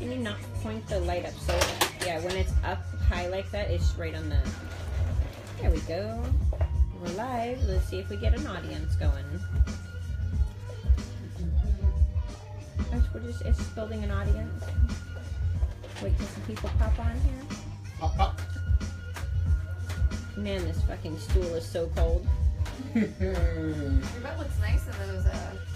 Can you not point the light up so that, yeah, when it's up high like that, it's right on the... There we go. We're live. Let's see if we get an audience going. We're just building an audience. Wait till some people pop on here. Pop, pop. Man, this fucking stool is so cold. Your butt looks nice in those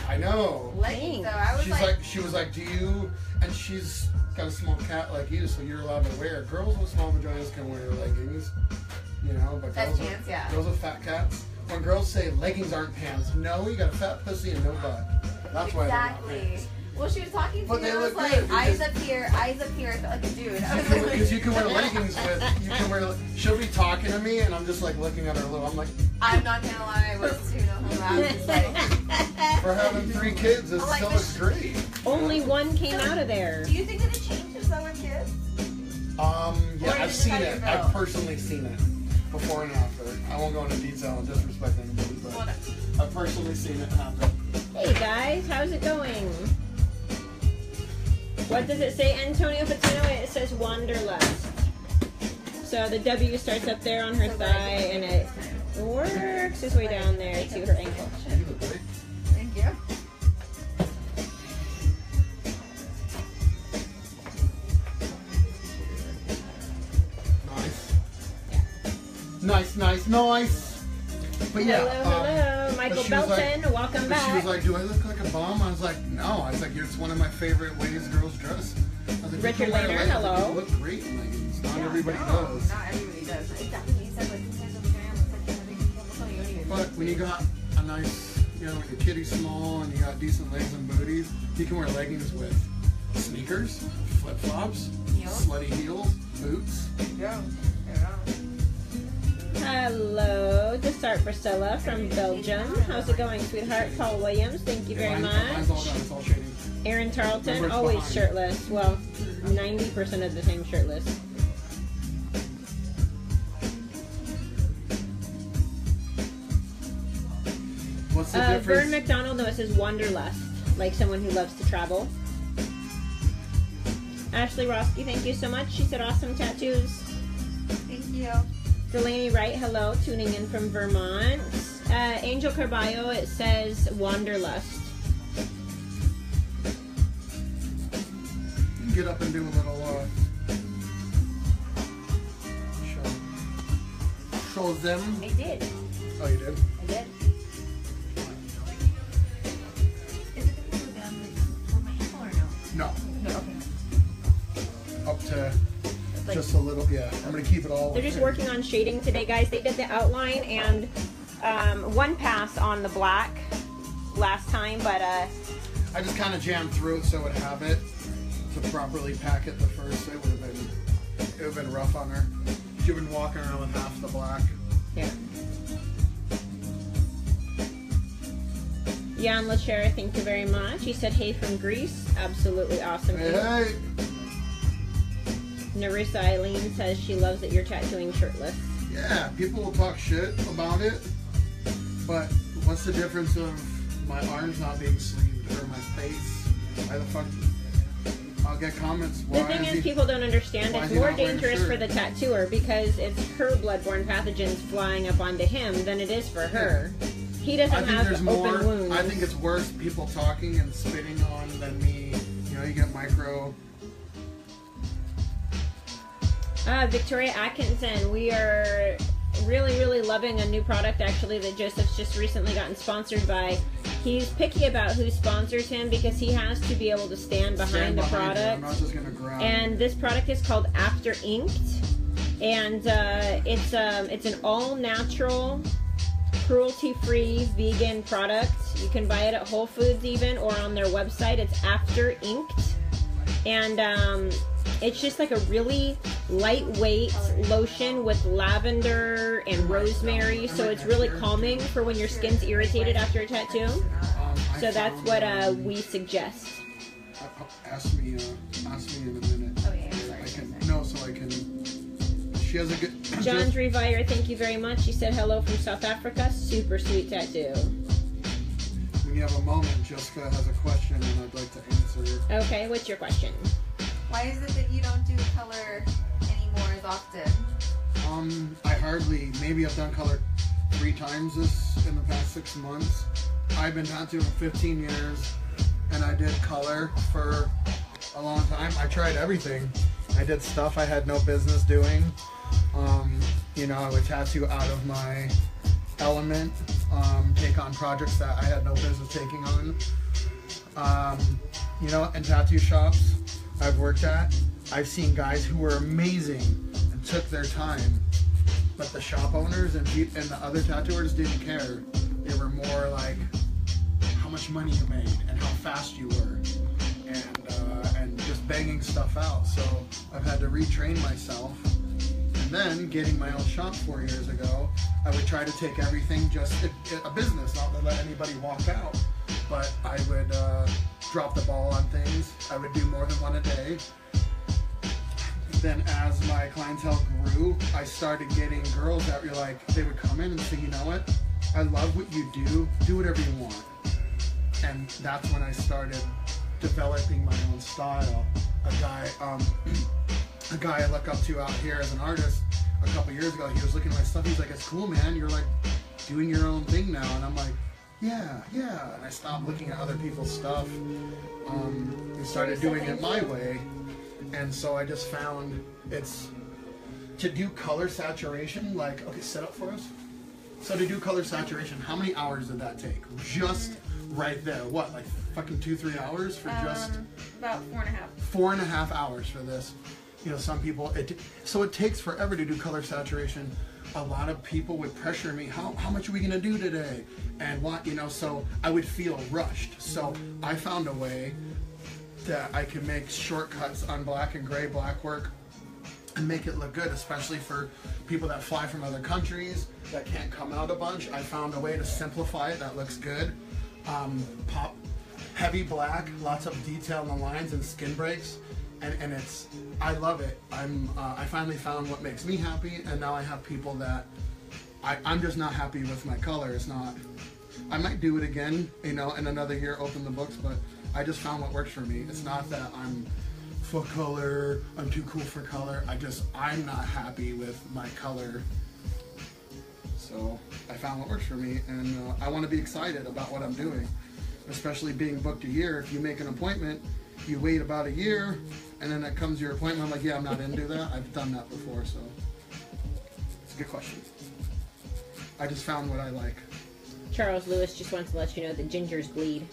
I know. leggings though. I was She was like, do you, and she's got a small cat like you, so you're allowed to wear. Girls with small vaginas can wear leggings, you know, but that's girls, pants, yeah. girls with fat cats. When girls say leggings aren't pants, no, you got a fat pussy and no butt. That's why they're not pants. Well, she was talking to But me, they and I was look like, good eyes up here, I felt like a dude. Because you can wear leggings with, you can wear, she'll be talking to me and I'm just like looking at her little, I'm like, I'm not gonna lie, I was too home. I was just like, for having 3 kids, it like still this- looks great. Only one came out of there. do you think that it changes though with kids? Yeah, Or I've is it seen how you it. grow? I've personally seen it before and after. I won't go into detail and disrespect anybody, but Well, no. I've personally seen it happen. Hey guys, how's it going? What does it say, Antonio Patino? It says Wanderlust. So the W starts up there on her thigh and it works its way down there to her ankle. You look great. Thank you. Nice. Nice. But yeah. Hello. Michael but she was Belton, welcome But she was back. like, do I look like a bum? I was like, no. I was like, it's one of my favorite ways girls dress. I was like, Richard you can wear Lehner, leggings. hello. You look great in leggings. Not everybody No, does. not everybody does. Exactly. You said like sometimes over there, it's like you don't even. But when you got a nice, you know, like a kitty small and you got decent legs and booties, you can wear leggings with sneakers, flip-flops, Heels. slutty heels, boots. Yeah. Hello, Desart Priscilla from Belgium. How's it going, sweetheart? Paul Williams, thank you very Mine's all much. done. It's all shading. Aaron Tarleton, Remember, it's always behind. shirtless. Well, 90% of the time shirtless. What's the Vern difference? McDonald, no, it says Wanderlust, like someone who loves to travel. Ashley Roski, thank you so much. She said awesome tattoos. Thank you. Delaney Wright, hello, tuning in from Vermont. Angel Carballo, it says Wanderlust. Get up and do a little show them. I did. Oh, you did? I did. Is it going to go down for my ankle or no? No. No, okay. Up to Like, just a little. Yeah, I'm gonna keep it all. They're just within. working on shading today, guys. They did the outline and one pass on the black last time, but I just kind of jammed through it so it would have it to properly pack it the first. It would have been rough on her. She'd been walking around with half the black. yeah. Jan Lachera, thank you very much. He said, hey from Greece. Absolutely awesome. Hey. Narissa Eileen says she loves that you're tattooing shirtless. Yeah, people will talk shit about it, but what's the difference of my arms not being sleeved or my face? Why the fuck? I'll get comments. Why The thing is is, he- people don't understand why it's is he more not wearing a dangerous shirt? for the tattooer because it's her bloodborne pathogens flying up onto him than it is for her. He I doesn't think have there's open more. wounds. I think it's worse people talking and spitting on than me. You know, you get micro. Victoria Atkinson, we are really loving a new product actually that Joseph's just recently gotten sponsored by. He's picky about who sponsors him because he has to be able to stand behind the it. product. I'm not just gonna grab. And this product is called After Inked, and it's an all-natural, cruelty-free vegan product. You can buy it at Whole Foods even, or on their website. It's After Inked, and it's just like a really lightweight lotion with lavender and rosemary, so it's really calming for when your skin's irritated after a tattoo. So that's what we suggest. Ask me in a minute. Oh, yeah, sorry. I can no, so I can. She has a good. John Drevire, thank you very much. He said hello from South Africa. Super sweet tattoo. When you have a moment, Jessica has a question and I'd like to answer. Okay, what's your question? Why is it that you don't do color anymore as often? Maybe I've done color 3 times in the past 6 months. I've been tattooing 15 years, and I did color for a long time. I tried everything. I did stuff I had no business doing. You know, I would tattoo out of my element, take on projects that I had no business taking on. You know, in tattoo shops I've worked at, I've seen guys who were amazing and took their time, but the shop owners and the other tattooers didn't care. They were more like how much money you made and how fast you were, and just banging stuff out. So I've had to retrain myself. And then getting my own shop 4 years ago, I would try to take everything just a business, not to let anybody walk out. But I would drop the ball on things. I would do more than one a day. Then as my clientele grew, I started getting girls that were like, they would come in and say, you know what, I love what you do whatever you want. And that's when I started developing my own style. A guy I look up to out here as an artist, a couple years ago, he was looking at my stuff, he's like, it's cool, man, you're like doing your own thing now. And I'm like, yeah. And I stopped looking at other people's stuff and started doing it my way. And so I just found it's to do color saturation, like, okay, set up for us. So to do color saturation, how many hours did that take? Just right there. What, like fucking 2-3 hours for just about 4.5. 4.5 hours for this. You know, some people, so it takes forever to do color saturation. A lot of people would pressure me, how much are we gonna do today? And what, you know, so I would feel rushed. So I found a way that I can make shortcuts on black and gray black work and make it look good, especially for people that fly from other countries that can't come out a bunch. I found a way to simplify it that looks good. Pop heavy black, lots of detail in the lines and skin breaks. And it's, I love it. I finally found what makes me happy, and now I have people that I'm just not happy with my color. It's not, I might do it again, you know, in another year, open the books, but I just found what works for me. It's not that I'm for color, I'm too cool for color. I'm not happy with my color. So I found what works for me, and I want to be excited about what I'm doing, especially being booked a year. If you make an appointment, you wait about a year, and then it comes your appointment. I'm like, yeah, I'm not into that. I've done that before, so it's a good question. I just found what I like. Charles Lewis just wants to let you know that gingers bleed.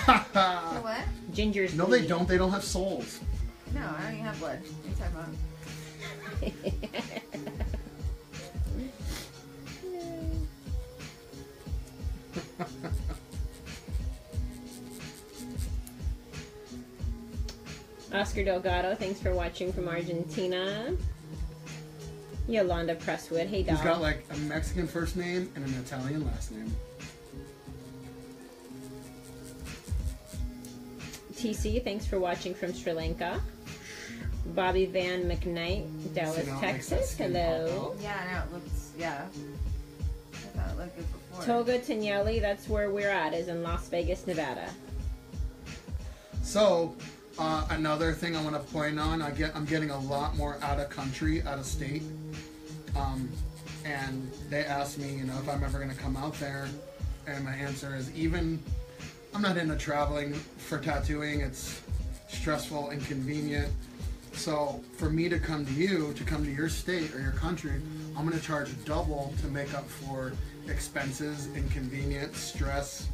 The what? Gingers bleed. No, they don't. They don't have souls. No, I don't even have blood. What are you talking about? Oscar Delgado, thanks for watching from Argentina. Yolanda Presswood, hey dog. He's got like a Mexican first name and an Italian last name. TC, thanks for watching from Sri Lanka. Bobby Van McKnight, Dallas, Texas, hello. Yeah, I know, it looks, yeah. I thought it looked good before. Toga Tanyeli, that's where we're at, is in Las Vegas, Nevada. So, another thing I want to point on, I'm getting a lot more out of country, out of state, and they asked me, you know, if I'm ever going to come out there, and my answer is I'm not into traveling for tattooing. It's stressful, inconvenient. So for me to come to your state or your country, I'm going to charge double to make up for expenses, inconvenience, stress.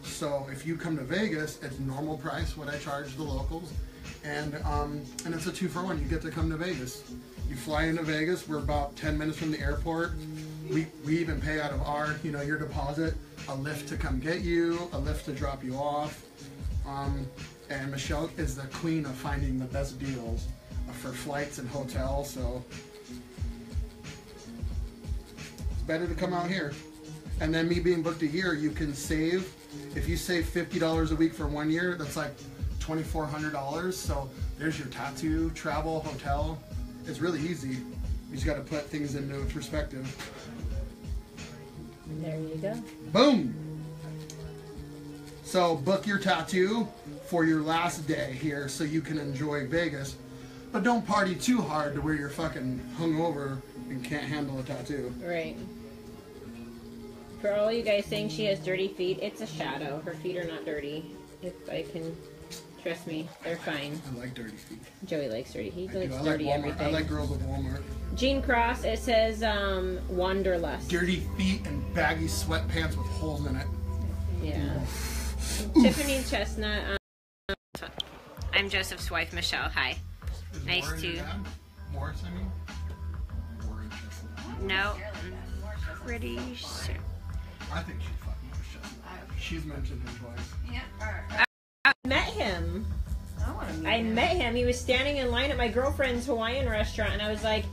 So if you come to Vegas, it's normal price what I charge the locals, and it's a 2-for-1. You get to come to Vegas. You fly into Vegas. We're about 10 minutes from the airport. We even pay out of our, you know, your deposit, a lift to come get you, a lift to drop you off. And Michelle is the queen of finding the best deals for flights and hotels. So it's better to come out here. And then me being booked a year, you can save. If you save $50 a week for 1 year, that's like $2,400. So there's your tattoo, travel, hotel. It's really easy. You just got to put things into perspective. There you go. Boom. So book your tattoo for your last day here so you can enjoy Vegas. But don't party too hard to where you're fucking hungover and can't handle a tattoo. Right. For all you guys saying she has dirty feet, it's a shadow. Her feet are not dirty. If I can... Trust me, they're fine. I like dirty feet. Joey likes dirty. He likes I like dirty Walmart. everything. I like girls with Walmart. Jean Cross, it says Wanderlust. Dirty feet and baggy sweatpants with holes in it. Yeah. Tiffany Chestnut. I'm Joseph's wife, Michelle. Hi. Is Nice Warren to- your dad? Morris, I mean? Warren Chestnut. No. Pretty sure. I think she's fucking Morris Chestnut. She's mentioned him twice. Yeah. I met him. I want to meet I him. met him. He was standing in line at my girlfriend's Hawaiian restaurant, and I was like,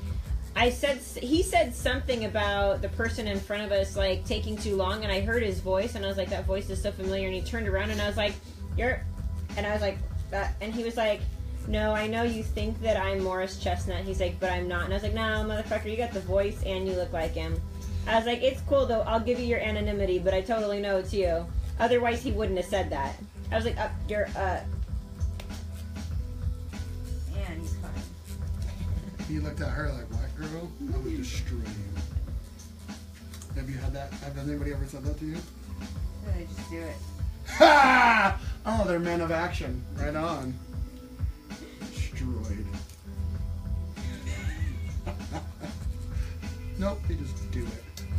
he said something about the person in front of us like taking too long, and I heard his voice, and I was like, that voice is so familiar. And he turned around, and I was like, and I was like, and he was like, no, I know you think that I'm Morris Chestnut. He's like, but I'm not. And I was like, no, motherfucker, you got the voice and you look like him. I was like, it's cool though. I'll give you your anonymity, but I totally know it's you. Otherwise, he wouldn't have said that. I was like, you're And he's fine. He looked at her like, white girl, I would destroy you. Have you had that? Have anybody ever said that to you? No, they just do it. Ha! Oh, they're men of action. Right on. Destroyed. Nope, they just do it.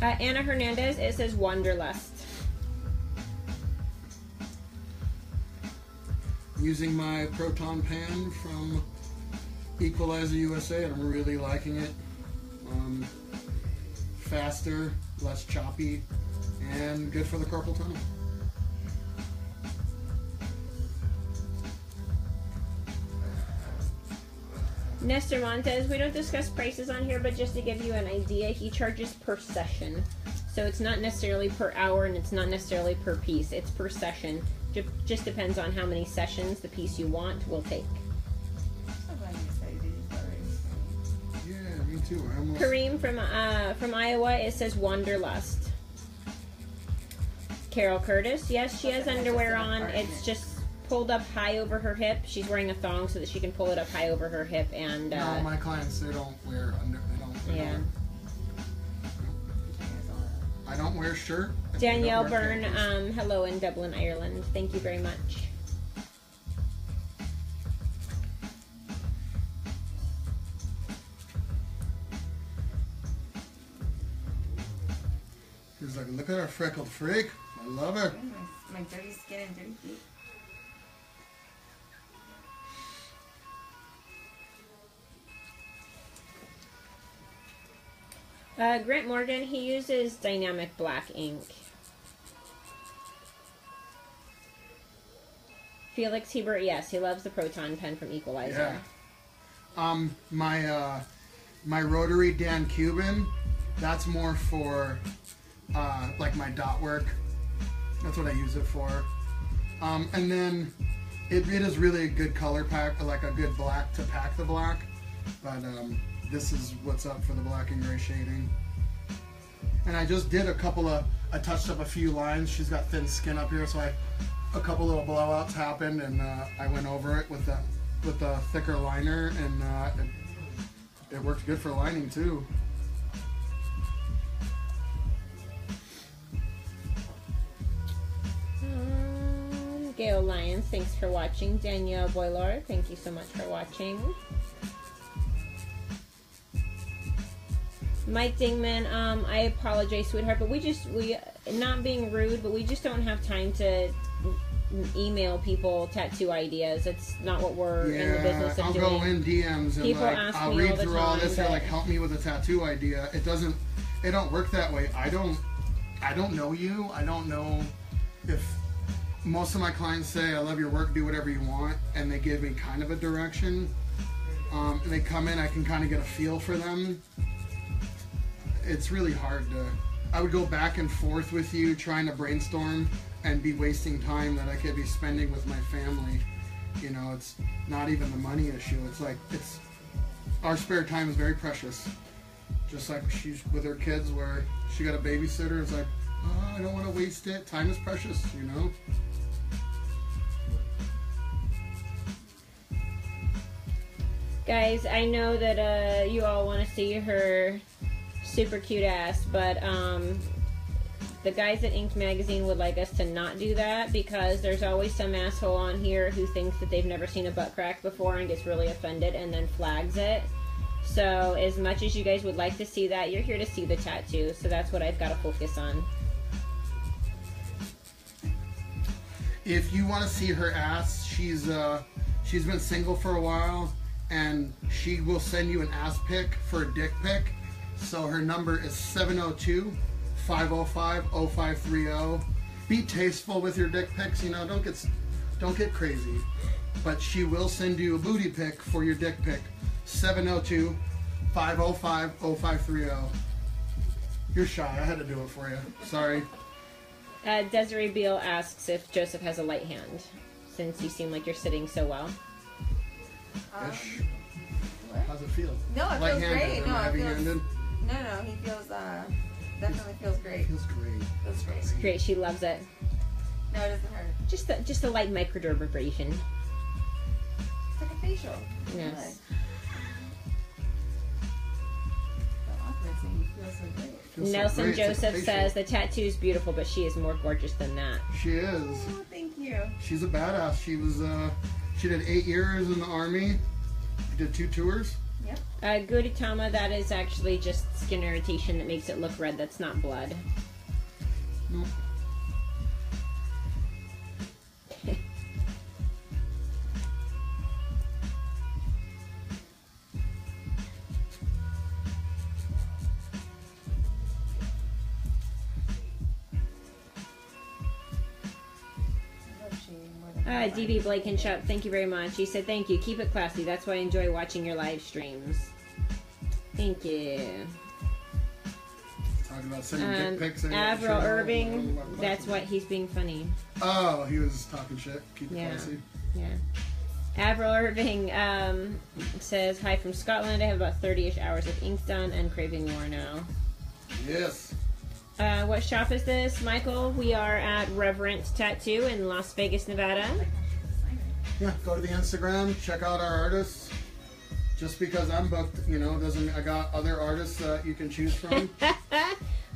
Anna Hernandez, it says Wanderlust. Using my proton pan from Equalizer USA, and I'm really liking it. Faster, less choppy, and good for the carpal tunnel. Nestor Montez, we don't discuss prices on here, but just to give you an idea, he charges per session. So it's not necessarily per hour, and it's not necessarily per piece. It's per session. Just depends on how many sessions the piece you want will take. I'm glad you said these already. Yeah, me too. I almost... Kareem from Iowa, it says Wanderlust. Carol Curtis, yes, she has underwear on. It's just pulled up high over her hip. She's wearing a thong so that she can pull it up high over her hip. And No, my clients, they don't wear under. They yeah. don't. I don't wear a shirt. I Danielle don't wear Byrne, clothes. hello in Dublin, Ireland. Thank you very much. He's like, look at her freckled freak. I love her. My dirty skin and dirty feet. Grant Morgan, he uses dynamic black ink. Felix Hebert, yes, he loves the proton pen from Equalizer. Yeah. My rotary Dan Cuban, that's more for like my dot work. That's what I use it for. And then it is really a good color pack, like a good black to pack the black. But this is what's up for the black and gray shading. And I just did I touched up a few lines. She's got thin skin up here, so a couple little blowouts happened, and I went over it with a thicker liner, and it worked good for lining too. Gail Lyons, thanks for watching. Danielle Boiler, thank you so much for watching. Mike Dingman, I apologize, sweetheart, but we not being rude, but we just don't have time to email people tattoo ideas. It's not what we're in the business of I'll doing. go in DMs and People like ask I'll me read all the through all time, this. They're but- like, help me with a tattoo idea. It don't work that way. I don't know you. I don't know if most of my clients say, I love your work, do whatever you want, and they give me kind of a direction. And they come in, I can kind of get a feel for them. It's really hard I would go back and forth with you trying to brainstorm and be wasting time that I could be spending with my family. You know, it's not even the money issue. It's like, our spare time is very precious. Just like she's with her kids where she got a babysitter. It's like, oh, I don't want to waste it. Time is precious, you know? Guys, I know that you all want to see her super cute ass, but the guys at Inked Magazine would like us to not do that because there's always some asshole on here who thinks that they've never seen a butt crack before and gets really offended and then flags it. So as much as you guys would like to see that, you're here to see the tattoo, so that's what I've got to focus on. If you want to see her ass, she's been single for a while, and she will send you an ass pic for a dick pic. So her number is 702-505-0530. Be tasteful with your dick pics, you know, don't get crazy. But she will send you a booty pic for your dick pic. 702-505-0530. You're shy, I had to do it for you. Sorry. Desiree Beale asks if Joseph has a light hand, since you seem like you're sitting so well. Ish. What? How's it feel? No, it feels Light-handed, great. am No, I it feels. heavy-handed? No, he feels definitely feels great. Feels great. Feels great. Great, she loves it. No, it doesn't hurt. Just a light microdermabrasion. It's like a facial. Yes. The awkward thing, you feel so great. Feels so Nelson great. It's like a Joseph facial. says the tattoo is beautiful, but she is more gorgeous than that. She is. Oh, thank you. She's a badass. She was she did 8 years in the army. She did 2 tours. Yep. Gudetama, that is actually just skin irritation that makes it look red. That's not blood. Nope. I love shading more than I like. DB Blakenshop, thank you very much. He said, thank you. Keep it classy. That's why I enjoy watching your live streams. Thank you. Talking about sending dick pics. Avril Irving, that's what he's being funny. Oh, he was talking shit. Keep it Yeah. classy. Yeah. Avril Irving says, hi from Scotland. I have about 30-ish hours of ink done and craving more now. Yes. What shop is this, Michael? We are at Reverent Tattoo in Las Vegas, Nevada. Yeah, go to the Instagram, check out our artists. Just because I'm booked, you know, doesn't mean I got other artists that you can choose from.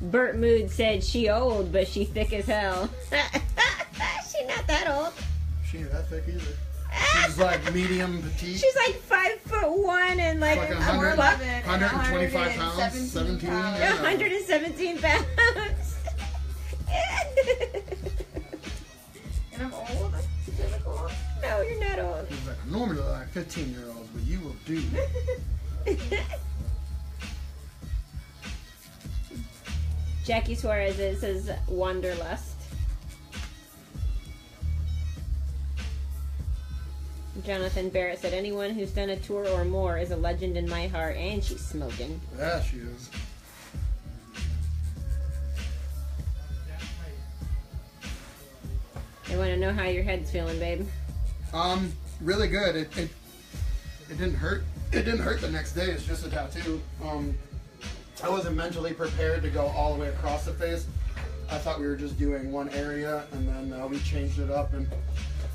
Bert Mood said she old, but she thick as hell. She not that old. She ain't that thick either. She's like medium petite. She's like 5'1" and like Like 111 125 pounds, 17. Yeah. 117 pounds. And I'm old? Typical. No, you're not old. She's like, normally like 15-year-olds, but you will do. Jackie Suarez says Wanderlust. Jonathan Barrett said anyone who's done a tour or more is a legend in my heart, and she's smoking. Yeah, she is. I want to know how your head's feeling, babe. Really good. It didn't hurt. It didn't hurt the next day. It's just a tattoo. I wasn't mentally prepared to go all the way across the face. I thought we were just doing one area, and then we changed it up and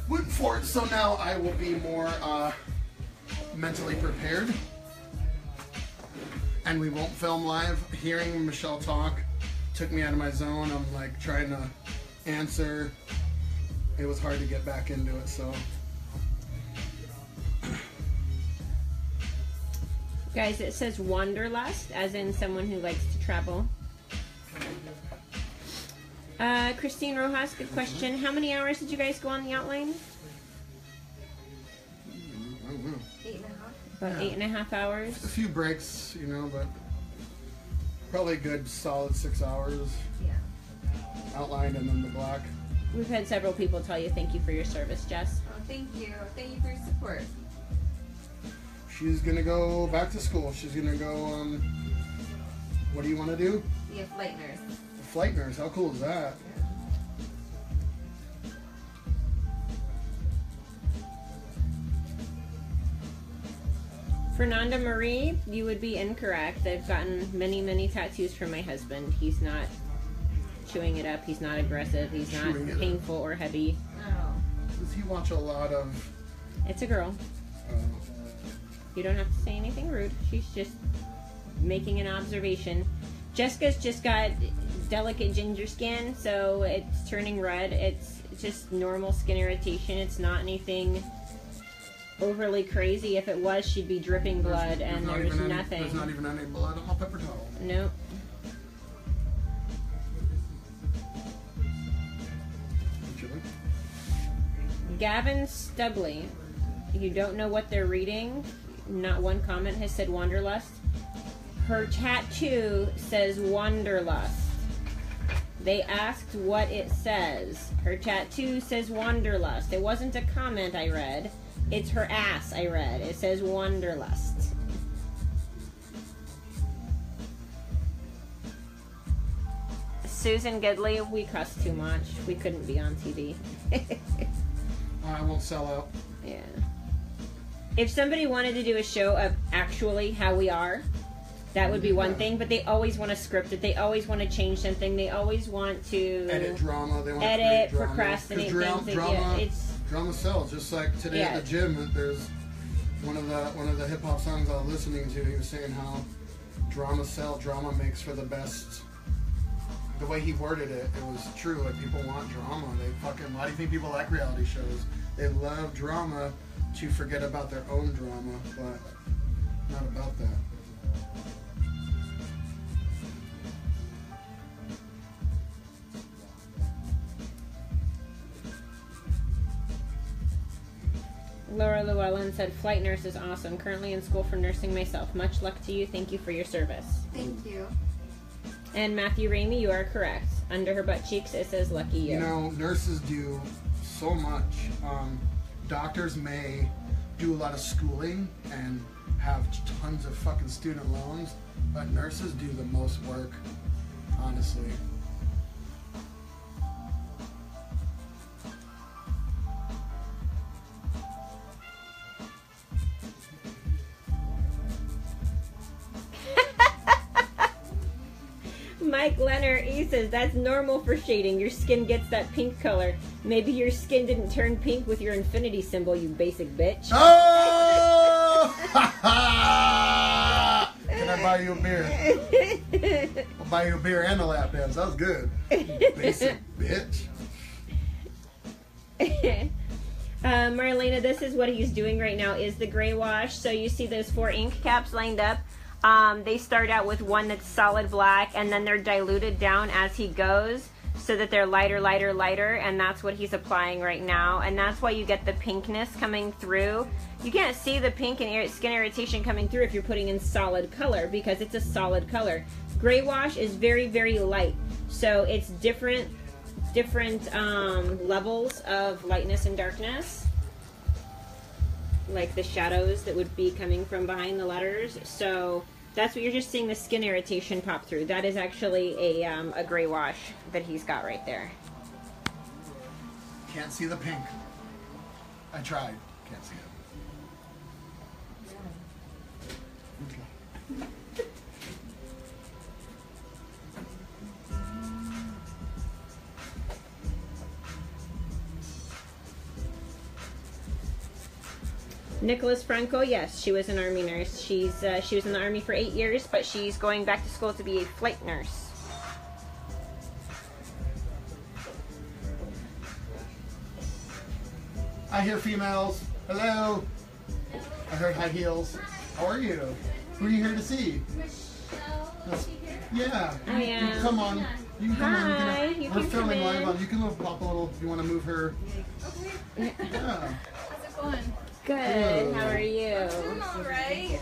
went for it. So now I will be more mentally prepared, and we won't film live. Hearing Michelle talk took me out of my zone. I'm like trying to answer. It was hard to get back into it, so. Guys, it says Wanderlust, as in someone who likes to travel. Christine Rojas, good question. How many hours did you guys go on the outline? I don't know. 8.5. About 8.5 hours. A few breaks, you know, but probably a good solid 6 hours Yeah. outlined and then the black. We've had several people tell you thank you for your service, Jess. Oh, thank you. Thank you for your support. She's gonna go back to school. She's gonna go, what do you want to do? Be a flight nurse. A flight nurse. How cool is that? Fernanda Marie, you would be incorrect. I've gotten many, many tattoos from my husband. He's not chewing it up. He's not aggressive. He's not Chewing it up. painful or heavy. Oh. Does he watch a lot of, It's a girl. You don't have to say anything rude. She's just making an observation. Jessica's just got delicate ginger skin, so it's turning red. It's just normal skin irritation. It's not anything overly crazy. If it was, she'd be dripping blood, and there's nothing. There's not even any blood on my paper towel. Nope. Gavin Stubley. You don't know what they're reading. Not one comment has said Wanderlust. Her tattoo says Wanderlust. They asked what it says. Her tattoo says Wanderlust. It wasn't a comment I read. It's her ass I read. It says Wanderlust. Susan Gidley, we cuss too much. We couldn't be on TV. I won't sell out. Yeah. If somebody wanted to do a show of actually how we are, that would be one thing, but they always want to script it. They always want to change something. They always want to edit drama. They want edit, to drama. Procrastinate things. Drama sells. Just like today at the gym, there's one of the hip hop songs I was listening to. He was saying how drama sells. Drama makes for the best. The way he worded it, it was true. Like, people want drama. Why do you think people like reality shows? They love drama to forget about their own drama, but not about that. Laura Llewellyn said, "Flight nurse is awesome. Currently in school for nursing myself. Much luck to you. Thank you for your service." Thank you. And Matthew Ramey, you are correct. Under her butt cheeks, it says, "Lucky you." You know, nurses do so much. Doctors may do a lot of schooling and have tons of fucking student loans, but nurses do the most work, honestly. Mike Leonard, he says, "That's normal for shading. Your skin gets that pink color. Maybe your skin didn't turn pink with your infinity symbol, you basic bitch." Oh! Can I buy you a beer? I'll buy you a beer and a lap dance. That was good. You basic bitch. Marlena, this is what he's doing right now, is the gray wash. So you see those 4 ink caps lined up. They start out with one that's solid black, and then they're diluted down as he goes so that they're lighter, lighter, lighter, and that's what he's applying right now. And that's why you get the pinkness coming through. You can't see the pink and skin irritation coming through if you're putting in solid color, because it's a solid color. Gray wash is very, very light, so it's different levels of lightness and darkness, like the shadows that would be coming from behind the letters. So that's what you're just seeing, the skin irritation pop through. That is actually a gray wash that he's got right there. Can't see the pink. I tried. Can't see it. Nicholas Franco, yes, she was an Army nurse. She was in the Army for 8 years, but she's going back to school to be a flight nurse. I hear females. Hello. I heard high heels. How are you? Who are you here to see? Michelle, is she here? Yeah. I am. You can come on. You can come Hi, on. you We're can filming come in. live on. You can move pop a little if you want to move her. Okay. Yeah. How's it going? Good, how are you? Doing all right.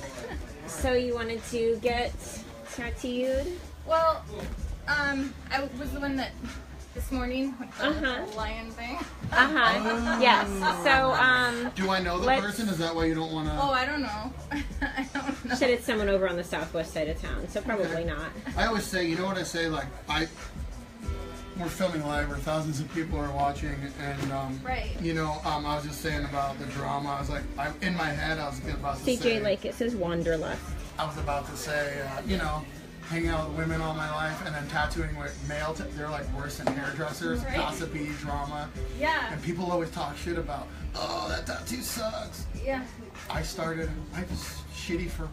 So you wanted to get tattooed? Well, I was the one that this morning with the Uh-huh. lion thing. Yes. So, Do I know the Let's- person? Is that why you don't want to? Oh, I don't know. I don't know. said it's someone over on the southwest side of town, so probably not. I always say, you know what I say? Like, we're filming live where thousands of people are watching, and Right. you know, I was just saying about the drama. I was like, in my head, I was about to say, CJ, like, it says Wanderlust. I was about to say, you know, hanging out with women all my life, and then tattooing with male, they're like worse than hairdressers, Right. gossipy, drama. Yeah. And people always talk shit about, oh, that tattoo sucks. Yeah. I was shitty for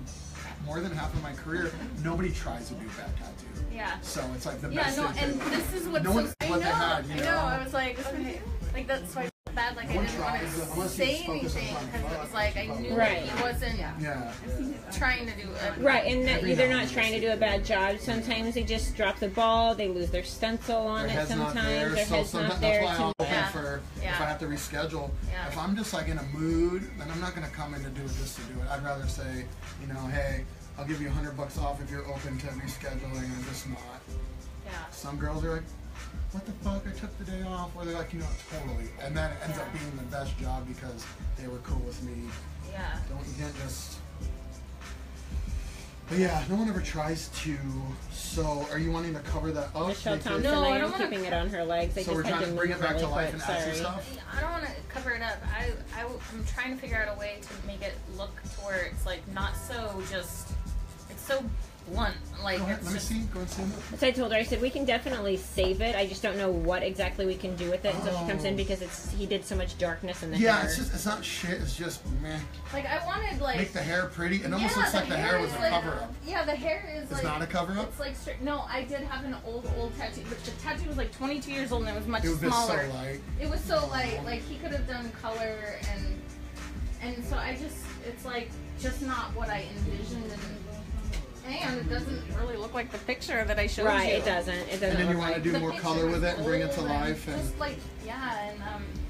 more than half of my career. Nobody tries to do a bad tattoo. Yeah. So it's like the Yeah, best no, thing. and this is what's No one- so, what they had, you I know, know? I was like, okay, like that's why I felt bad, like I No one didn't want tries, to unless say you focus on anything, fun. because it was like, I knew Right. that he wasn't Yeah. trying to do it. Right, and that, Every they're now not and trying to do a bad job. Sometimes they just drop the ball. They lose their stencil on Their it. head's not Sometimes there, their so head's sometimes not there. that's why I'll open Yeah. for Yeah. if I have to reschedule. Yeah. If I'm just like in a mood, then I'm not gonna come in to do it just to do it. I'd rather say, you know, hey, I'll give you $100 off if you're open to rescheduling. I'm just not. Yeah. Some girls are like, what the fuck? I took the day off. Or they're like, you know, totally. And then it ends up being the best job because they were cool with me. Yeah. You can't just. But yeah, no one ever tries to. So, are you wanting to cover that up? Michelle Make it- Thompson, No, I I don't am wanna- keeping it on her legs. I So we're just had trying to to bring move it back really to life quick. and add some Sorry. stuff. I don't want to cover it up. I'm trying to figure out a way to make it look to where it's like not so just, it's so blunt. Like Go ahead, it's let me just, see. Go and see. So I told her, I said, we can definitely save it. I just don't know what exactly we can do with it until she comes in Oh. because he did so much darkness in the Yeah, hair. it's not shit. It's just meh. like I wanted like. Make the hair pretty. It almost yeah, looks like the hair was is a like- cover up. Yeah, the hair is It's like. not a cover up. It's like no, I did have an old tattoo, but the tattoo was like 22 years old and it was much It was just so smaller. light. It was so light. Like he could have done color and so I just it's like just not what I envisioned and it doesn't really look like the picture that I showed you. Right, it doesn't. It doesn't And then you look want to like. do The more picture color with was it and bring it to old life. And just like yeah and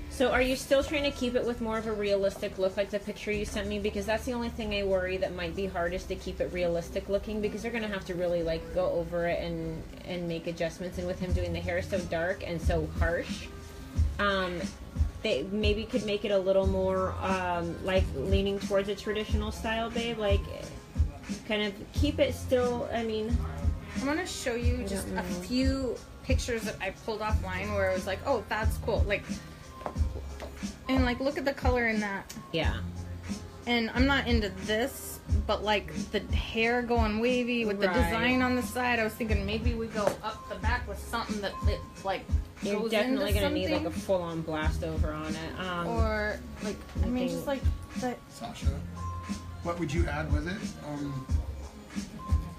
So are you still trying to keep it with more of a realistic look like the picture you sent me? Because that's the only thing I worry that might be hardest to keep it realistic looking because they're going to have to really like go over it and make adjustments. And with him doing the hair so dark and so harsh, they maybe could make it a little more like leaning towards a traditional style, babe. Like kind of keep it still, I mean... I'm gonna show you just don't a know. few pictures that I pulled offline where I was like, oh, that's cool. Like, and like, look at the color in that. Yeah. And I'm not into this, but like the hair going wavy with the Right. design on the side. I was thinking maybe we go up the back with something that it like You're goes definitely into going to need like a something. full-on blast over on it. Or like, I mean, think- just like the. Sasha, what would you add with it?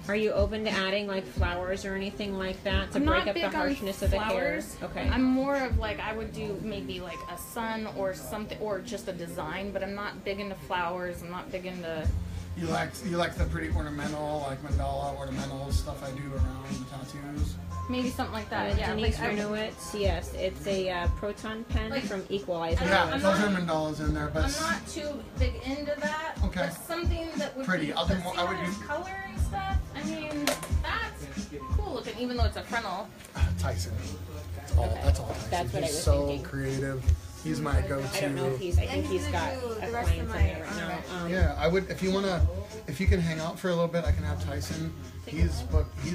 Are you open to adding like flowers or anything like that to I'm break not up the big on harshness of the hair? flowers. Okay. I'm more of like I would do maybe like a sun or something or just a design, but I'm not big into flowers. I'm not big into. You like the pretty ornamental, like mandala ornamental stuff I do around the tattoos. Maybe something like that. Yeah, Denise like I, Renowitz, yes, it's a proton pen Like- from Equalizer. Yeah, I'm those not- are mandalas in there, but I'm not too big into that. Okay. But something that would Pretty. be I'll do but more- see I would how do- there's color and stuff. I mean, that's cool looking, even though it's a frontal. Tyson. That's all Tyson. That's what I He's was so thinking. creative. He's my go-to. I don't know if he's. I think he's he's gonna got do a the rest client of in my there right now. Yeah, I would. If you can hang out for a little bit, I can have Tyson. He's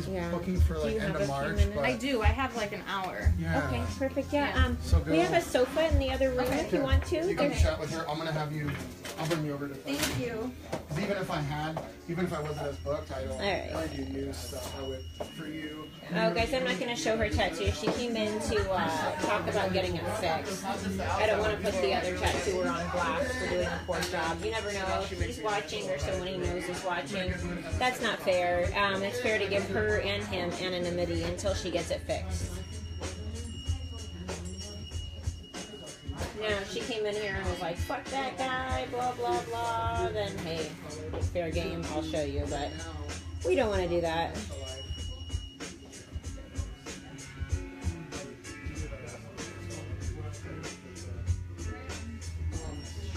Yeah. booking for Do like you end have of a few March. minutes? But I do. I have like an hour. yeah. Okay, perfect. Yeah. Yeah. So We have a sofa in the other room Okay. if you want to. You can Okay. chat with her. I'm gonna have you. I'll bring you over to. Thank you. 'Cause even if I wasn't as booked, I don't. All right. I do new stuff. I would for you. Oh, guys, I'm not going to show her tattoo. She came in to talk about getting it fixed. I don't want to put the other tattooer on blast for doing a poor job. You never know. She's watching or someone he knows is watching. That's not fair. It's fair to give her and him anonymity until she gets it fixed. No, she came in here and was like, fuck that guy, blah, blah, blah. Then, hey, fair game, I'll show you. But we don't want to do that.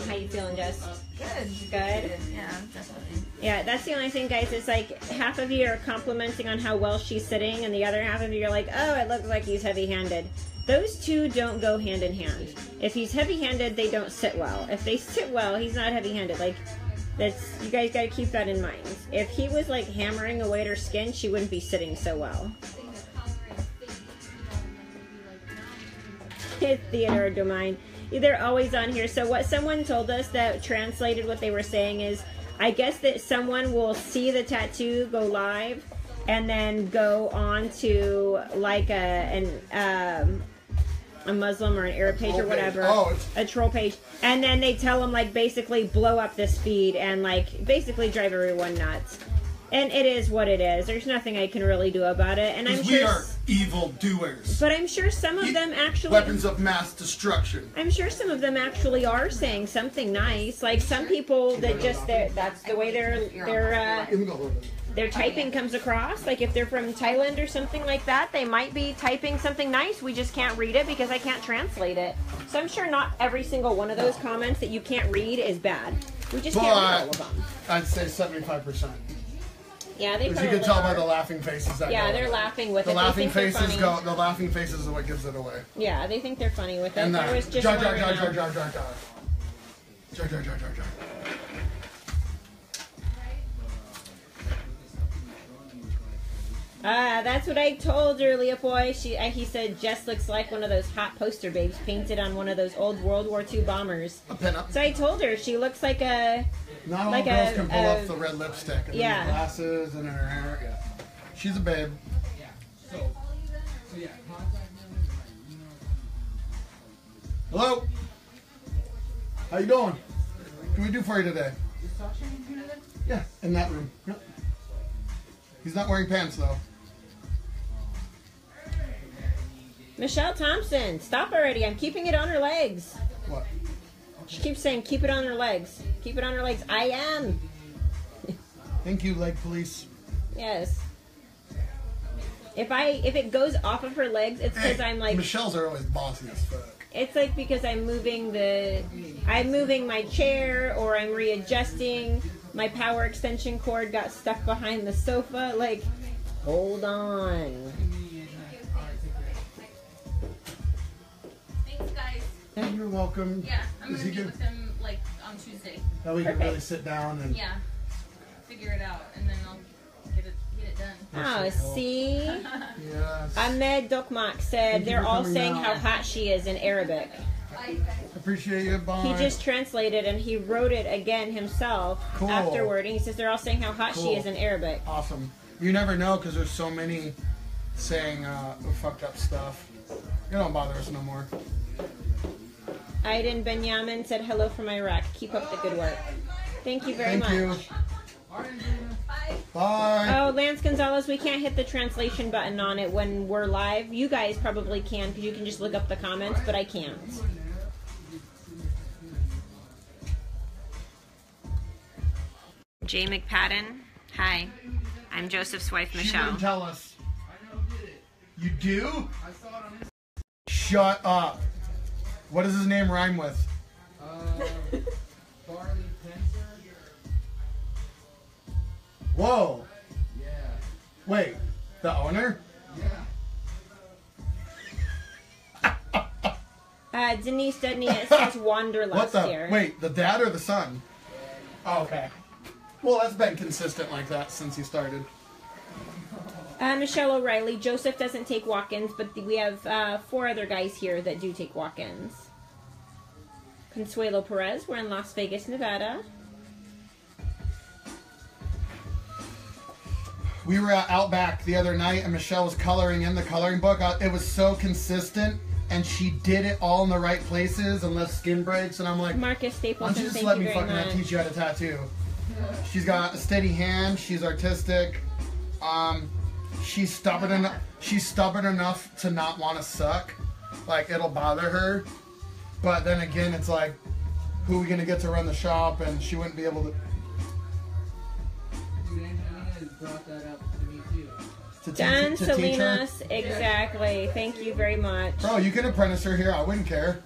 How you feeling, Jess? Good. Good? Yeah, definitely. Yeah, that's the only thing, guys. It's like half of you are complimenting on how well she's sitting, and the other half of you are like, oh, it looks like he's heavy-handed. Those two don't go hand in hand. If he's heavy-handed, they don't sit well. If they sit well, he's not heavy-handed. Like, that's, you guys got to keep that in mind. If he was like hammering away at her skin, she wouldn't be sitting so well. Theodore Domain. They're always on here. So what someone told us that translated what they were saying is, I guess that someone will see the tattoo go live, and then go on to like a Muslim or an Arab page or whatever, a troll page, and then they tell them like basically blow up this feed and like basically drive everyone nuts. And it is what it is. There's nothing I can really do about it. And I'm sure we are evil doers. But I'm sure some of them actually weapons of mass destruction. I'm sure some of them actually are saying something nice. Like some people that just that's the way their typing comes across. Like if they're from Thailand or something like that, they might be typing something nice. We just can't read it because I can't translate it. So I'm sure not every single one of those comments that you can't read is bad. We just can't read all of them. I'd say 75%. Yeah, they probably you can tell by the laughing faces that yeah, they're laughing with the it. Laughing faces go. The laughing faces are what gives it away. Yeah, they think they're funny with it. And there was just jar jar jar jar jar jar jar jar jar jar jar. That's what I told her, Leah Boy. He said Jess looks like one of those hot poster babes painted on one of those old World War II bombers. A pinup. So I told her she looks like a. Not all like girls can pull off the red lipstick and yeah. the glasses and her hair. Yeah. She's a babe. Hello. How you doing? What can we do for you today? Yeah, in that room. Yep. He's not wearing pants though. Michelle Thompson, stop already. I'm keeping it on her legs. What? She keeps saying, keep it on her legs. Keep it on her legs. I am. Thank you, leg police. Yes. If it goes off of her legs, it's because I'm like... Michelle's are always bossy as fuck. It's like because I'm moving my chair or I'm readjusting. My power extension cord got stuck behind the sofa. Like, hold on. Thanks, guys. Yeah, you're welcome. Yeah, I'm going to meet with them, like, on Tuesday. That we can really sit down and... Yeah, figure it out, and then I'll get it done. Oh, see? Yes. Ahmed Dokmak said they're all saying how hot she is in Arabic. Appreciate you, bye. He just translated and he wrote it again himself afterward. And he says they're all saying how hot she is in Arabic. Awesome. You never know because there's so many saying fucked up stuff. You don't bother us no more. Aiden Benyamin said hello from Iraq. Keep up the good work. Thank you very much. Thank you. Bye. Oh, Lance Gonzalez, we can't hit the translation button on it when we're live. You guys probably can because you can just look up the comments, but I can't. Jay McPadden, hi. I'm Joseph's wife, Michelle. She didn't tell us. You do? Shut up. What does his name rhyme with? Barley Pencer. Whoa. Yeah. Wait, the owner? Yeah. Denise Dudney, it says Wanderlust here. Wait, the dad or the son? Oh, okay. Well, that's been consistent like that since he started. Michelle O'Reilly, Joseph doesn't take walk-ins, but we have 4 other guys here that do take walk-ins. Consuelo Perez, we're in Las Vegas, Nevada. We were at Outback the other night, and Michelle was coloring in the coloring book. It was so consistent, and she did it all in the right places and left skin breaks. And I'm like, Marcus why don't Stapleton, you just thank let you me very fucking much. teach you how to tattoo? She's got a steady hand. She's artistic. She's stubborn enough. She's stubborn enough to not want to suck. Like, it'll bother her. But then again, it's like, who are we gonna get to run the shop? And she wouldn't be able to. Dude, Angelina has brought that up to me too. Dan to teach her. Salinas, exactly. Thank you very much. Bro, you can apprentice her here. I wouldn't care.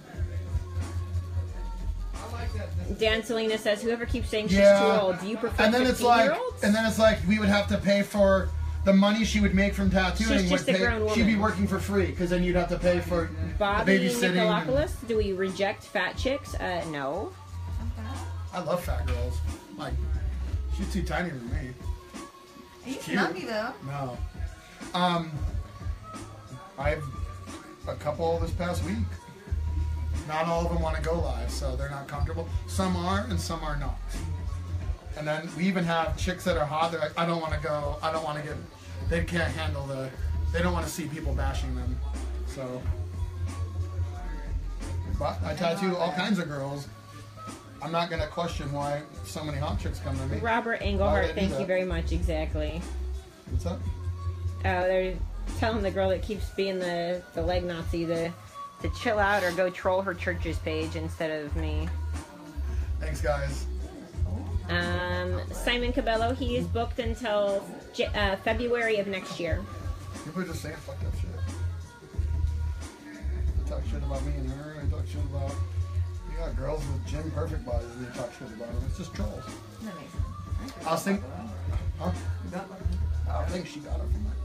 I like that. Dan Salinas says, whoever keeps saying she's Yeah. too old, do you prefer And then it's like, 15-year-olds? and then it's like we would have to pay for the money she would make from tattooing. She's just would a pay, grown woman. She'd be working for free because then you'd have to pay for Bobby the babysitting. Nicolopoulos, do we reject fat chicks? No. I love fat girls. Like, she's too tiny for me. He's Cute. snuggy though. No. I've a couple this past week. Not all of them want to go live, so they're not comfortable. Some are, and some are not. And then we even have chicks that are hot. They're like, I don't want to go. I don't want to get. they can't handle they don't want to see people bashing them. So, but I tattoo all kinds of girls. I'm not gonna question why so many hot chicks come to me. Robert Englehart, thank you very much. Exactly. What's up? Oh, they're telling the girl that keeps being the leg Nazi to chill out or go troll her church's page instead of me. Thanks, guys. Simon Cabello, he is booked until February of next year. People are just saying fucked up shit. They talk shit about me and her. They talk shit about... You got girls with gym perfect bodies and they talk shit about them. It's just trolls. That makes sense. I was thinking... Huh? I think she got it from that.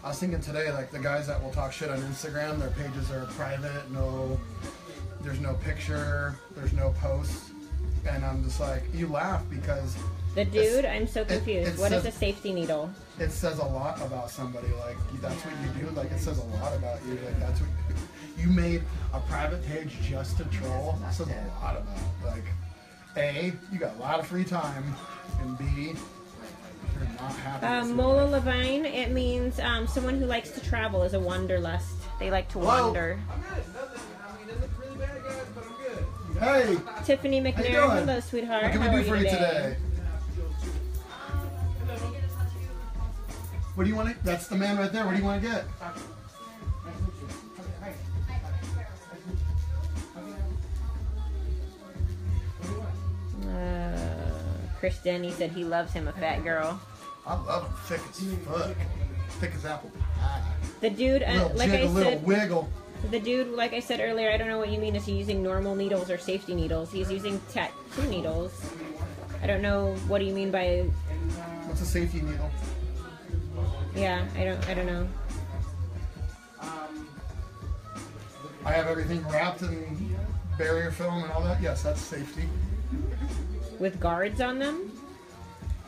I was thinking today, like, the guys that will talk shit on Instagram, their pages are private, there's no picture, there's no posts. And I'm just like, you laugh because... The dude, I'm so confused. What is a safety needle? It says a lot about somebody. Like, that's what you do. Like, it says a lot about you. Like, that's what you made a private page just to troll. That says a lot about. Like, A, you got a lot of free time, and B, you're not happy. Mola Levine, it means someone who likes to travel is a wanderlust. They like to wander. I'm good. Nothing. I mean, it looked really bad, guys, but I'm good. Hey! Tiffany How you McNair, doing? hello, sweetheart. What can How we are do for you today? What do you want to... That's the man right there. What do you want to get? Chris Denny said he loves him a fat girl. I love him thick as fuck. Thick as apple pie. The dude, Little wiggle. The dude, like I said earlier, I don't know what you mean. Is he using normal needles or safety needles? He's using tattoo needles. I don't know. What do you mean by? What's a safety needle? Yeah, I don't know. I have everything wrapped in barrier film and all that. Yes, that's safety. With guards on them?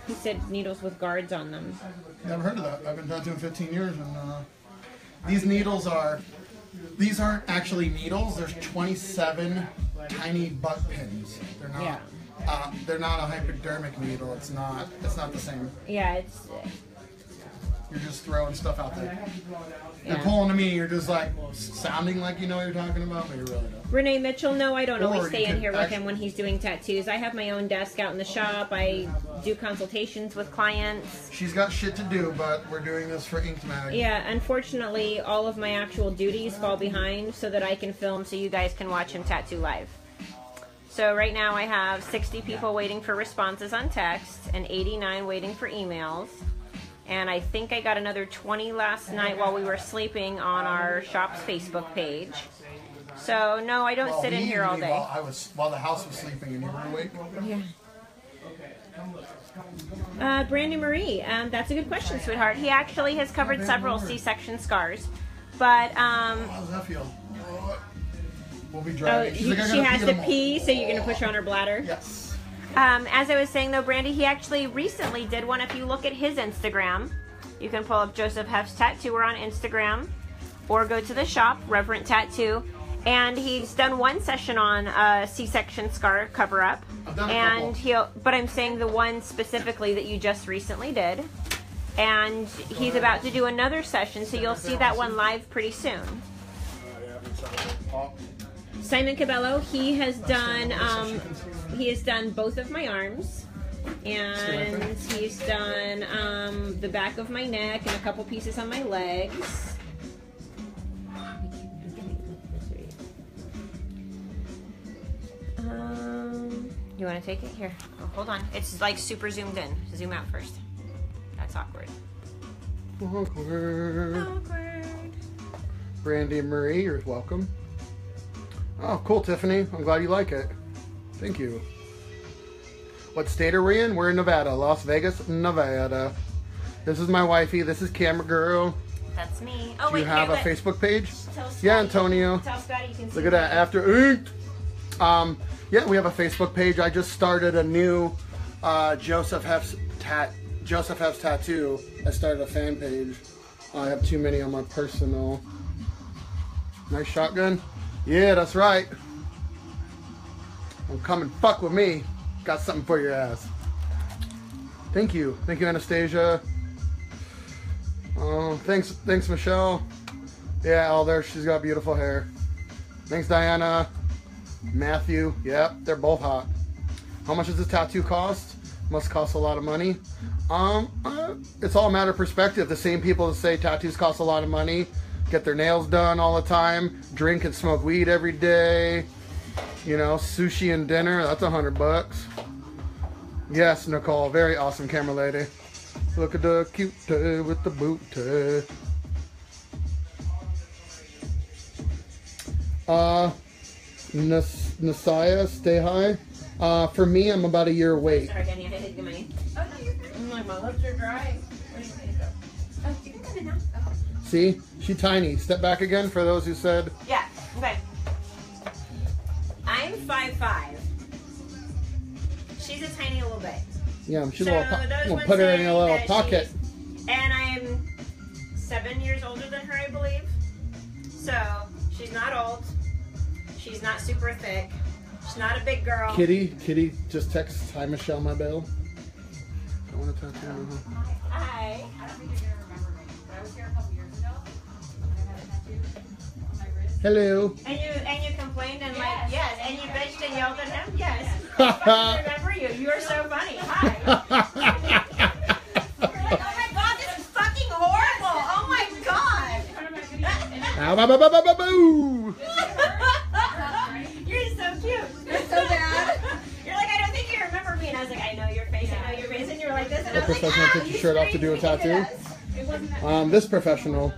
He said needles with guards on them. Never heard of that. I've been tattooing 15 years, and these needles are. These aren't actually needles. There's 27 tiny butt pins. They're not. Yeah. They're not a hypodermic needle. It's not. It's not the same. Yeah, it's. You're just throwing stuff out there. Yeah. You're pulling to me. You're just like sounding like you know what you're talking about, but you really don't. Renee Mitchell, no, I don't Or always you stay in could here with him when he's doing tattoos. I have my own desk out in the shop. I do consultations with clients. She's got shit to do, but we're doing this for Inked Mag. Yeah, unfortunately, all of my actual duties fall behind so that I can film so you guys can watch him tattoo live. So right now I have 60 people waiting for responses on text and 89 waiting for emails. And I think I got another 20 last night while we were sleeping on our shop's Facebook page. So no, I don't sit in here all day. While the house was sleeping and you were awake. Yeah. Brandy Marie, that's a good question, sweetheart. He actually has covered several C-section scars, but How does that feel? We'll be driving. she has to pee, so you're gonna push her on her bladder. Yes. As I was saying though, Brandy, he actually recently did one. If you look at his Instagram, you can pull up Joseph Haefs Tattooer on Instagram, or go to the shop, Reverent Tattoo, and he's done one session on a C-section scar cover-up. I've done a couple. But I'm saying the one specifically that you just recently did, and he's about to do another session, so you'll see that one live pretty soon. Simon Cabello, he has done both of my arms, and he's done the back of my neck and a couple pieces on my legs. You want to take it? Here. Oh, hold on. It's like super zoomed in. Zoom out first. That's awkward. Awkward. Brandy and Marie, you're welcome. Oh, cool, Tiffany. I'm glad you like it. Thank you. What state are we in? We're in Nevada. Las Vegas, Nevada. This is my wifey. This is Camera Girl. That's me. Oh, Do wait, you have here, a Facebook page? Tell Scotty, Yeah, Antonio. Tell Scotty you can see Look at that. After Inked. Yeah, we have a Facebook page. I just started a new Joseph Haefs Tattoo. I started a fan page. I have too many on my personal. Nice shotgun. Yeah, that's right. Don't come and fuck with me. Got something for your ass. Thank you, Anastasia. Thanks, Michelle. Yeah, oh, there, she's got beautiful hair. Thanks, Diana. Matthew, yep, they're both hot. How much does this tattoo cost? Must cost a lot of money. It's all a matter of perspective. The same people that say tattoos cost a lot of money get their nails done all the time, drink and smoke weed every day. You know, sushi and dinner, that's $100. Yes, Nicole, very awesome camera lady. Look at the cute with the booty. Nasiah, stay high. For me, I'm about a year away. Sorry, Kenny, I had to get my... Oh, no, you're good. I'm like, my lips are dry. Where do you want me to go? Oh, you can come in now. Okay. See? She's tiny. Step back again for those who said... Yeah, okay. I'm 5'5". She's a tiny little bit. Yeah, she's So a little... those We'll ones put her in say a little that pocket. And I'm 7 years older than her, I believe. So, she's not old. She's not super thick. She's not a big girl. Kitty, just text, hi Michelle, my belle. I want to tattoo her. Hi. I don't think you're gonna remember me, but I was here a couple years ago. I had a tattoo on my wrist. Hello. And you complained and like, yes, and you bitched and yelled at him? Yes. Ha I remember you. You are so funny. Hi. You're like, oh my god, this is fucking horrible. Oh my god. Ow, ba, ba, ba, ba, ba, boo. You're so cute. You're so bad. You're like, I don't think you remember me. And I was like, I know your face. I know your face. And you were like this. And I was like, Professional, take your shirt off to do a tattoo. This professional.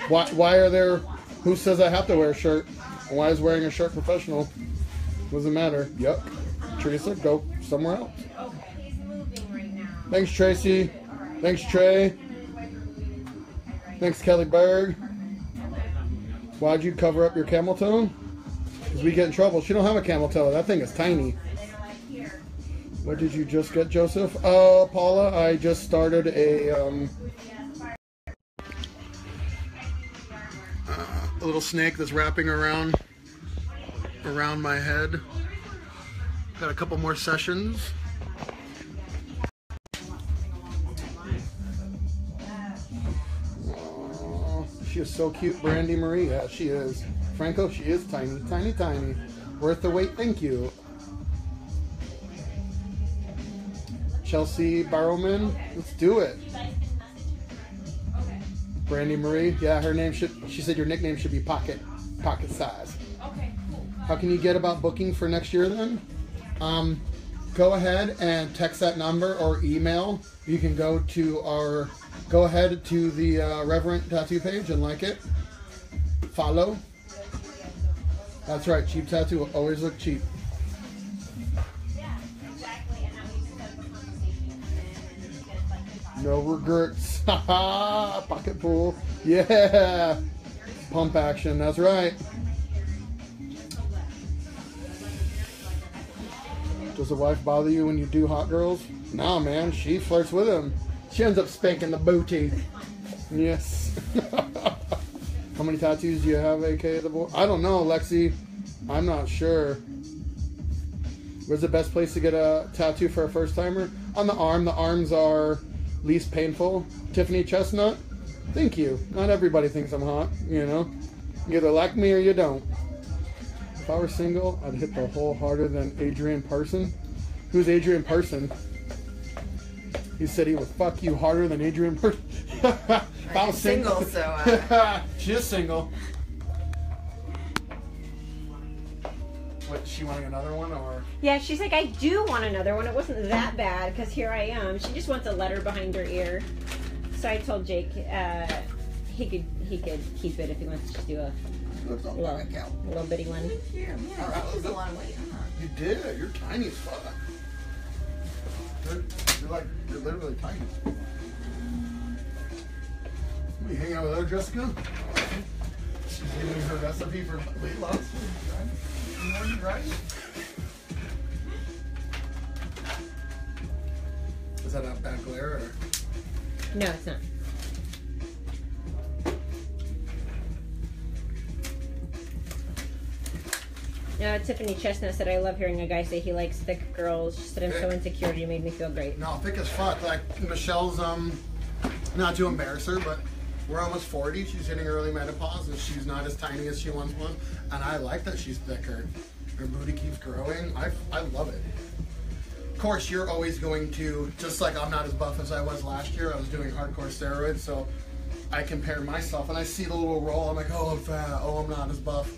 Why are there... Who says I have to wear a shirt? Why is wearing a shirt professional? Doesn't matter. Yep. Teresa, go somewhere else. Okay. He's moving right now. Thanks, Tracy. Thanks, Trey. Thanks, Kelly Berg. Why'd you cover up your camel toe? Because we get in trouble. She don't have a camel toe. That thing is tiny. What did you just get, Joseph? Paula, I just started a little snake that's wrapping around my head. Got a couple more sessions. Oh, she is so cute, Brandy Marie. Yeah, she is. Franco, she is tiny, tiny, tiny. Worth the wait, thank you. Chelsea Barrowman, let's do it. Brandy Marie, yeah, her name should, she said your nickname should be pocket size. Okay, cool. How can you get about booking for next year then? Go ahead and text that number or email. You can go ahead to the Reverent tattoo page and like it. Follow. That's right, cheap tattoo will always look cheap. No regrets. Haha, pocket pool. Yeah. Pump action, that's right. Does the wife bother you when you do hot girls? No, man, she flirts with him. She ends up spanking the booty. Yes. How many tattoos do you have, AK the boy? I don't know, Lexi. I'm not sure. Where's the best place to get a tattoo for a first timer? On the arm. The arms are least painful. Tiffany Chestnut. Thank you. Not everybody thinks I'm hot, you know. You either like me or you don't. If I were single, I'd hit the hole harder than Adrian Parson. Who's Adrian Parson? He said he would fuck you harder than Adrian Parson. If I was single, so she is single. What, she wanting another one or? Yeah, she's like, I do want another one. It wasn't that bad because here I am. She just wants a letter behind her ear. So I told Jake he could keep it if he wants to just do a little bitty one. Yeah, that was a lot of weight. You did. You're tiny as fuck. You're literally tiny. You hang out with her, Jessica? She's giving her recipe for weight loss. Right? Is that a bad glare or? No, it's not. Tiffany Chestnut said, I love hearing a guy say he likes thick girls. She said, I'm so insecure. You made me feel great. No, thick as fuck. Like, Michelle's, not to embarrass her, but we're almost 40. She's hitting early menopause, and she's not as tiny as she once was. And I like that she's thicker. Her booty keeps growing. I love it. Of course, you're always going to, just like I'm not as buff as I was last year. I was doing hardcore steroids, so I compare myself, and I see the little roll. I'm like, oh, I'm fat. Oh, I'm not as buff.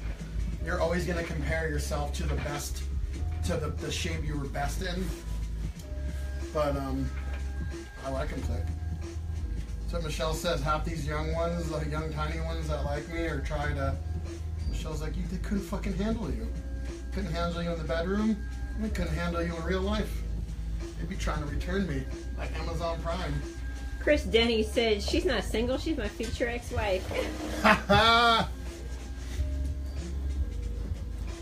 You're always going to compare yourself to the best, to the shape you were best in. But I like them thick. So Michelle says half these young ones, the young tiny ones that like me, are trying to. Michelle's like, they couldn't fucking handle you. Couldn't handle you in the bedroom. They couldn't handle you in real life. They'd be trying to return me, like Amazon Prime. Chris Denny said, she's not single, she's my future ex-wife.